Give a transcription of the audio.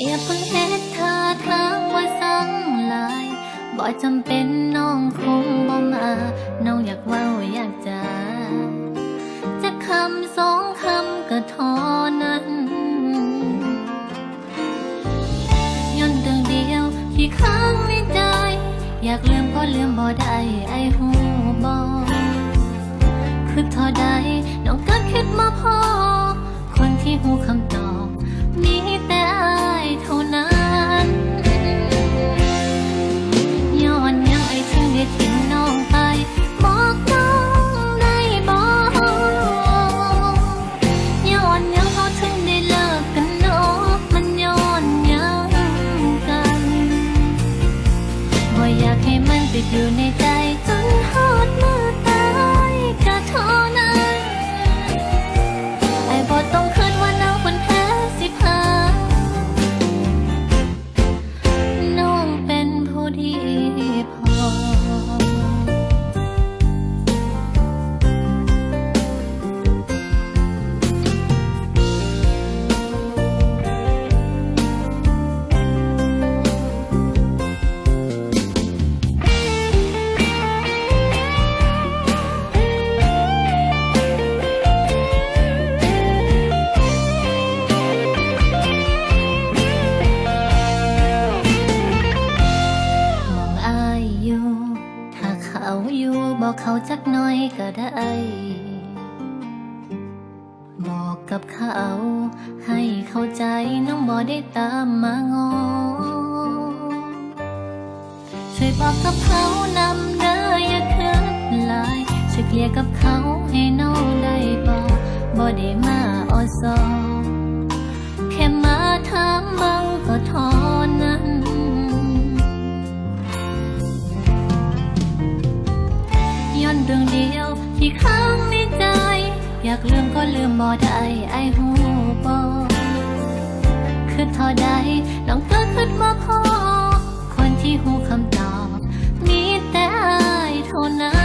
อย่าเพิ่งเฮ็ดท่าทางว่าสั่งหลายบ่จำเป็นน้องคงบ่มาน้องอยากเว้าอยากจาจะคำสองคำก็เท่านั้นย้อนเรื่องเดียวที่ค้างในใจอยากลืมก็ลืมบ่ได้ไอ้หูบ่คือเท่าใดน้องก็คิดมาพอคนที่หูคำตอบมีแต่อายเท่านั้นย้อนยังไอ้ถึงได้ทิ้งน้องไปบอกน้องได้บอกย้อนยังเขาถึงได้เลิกกันเนาะมันย้อนยังกันบ่อยากให้มันติดอยู่ในใจจนฮอดมือตายก็เท่านั้นไอ้บ่ต้องคิดว่าน้องคนแพ้สิพาน้องเป็นผู้ดีพอบอกเขาจักหน่อยก็ได้บอกกับเขาให้เข้าใจน้องบ่ได้ตามมางอช่วยบอกกับเขานำเด้ออย่าคืนลายช่วยเคลียร์กับเขาให้น้องได้บ่ได้มาออซอแค่มาถามบังก็เท่านั้นย้อนเรื่องเดียวที่ค้างในใจอยากลืมก็ลืมบ่ได้ไอ้หูบ่คือเท่าใดน้องก็คิดมาพอคนที่หูคำตอบมีแต่อายเท่านั้น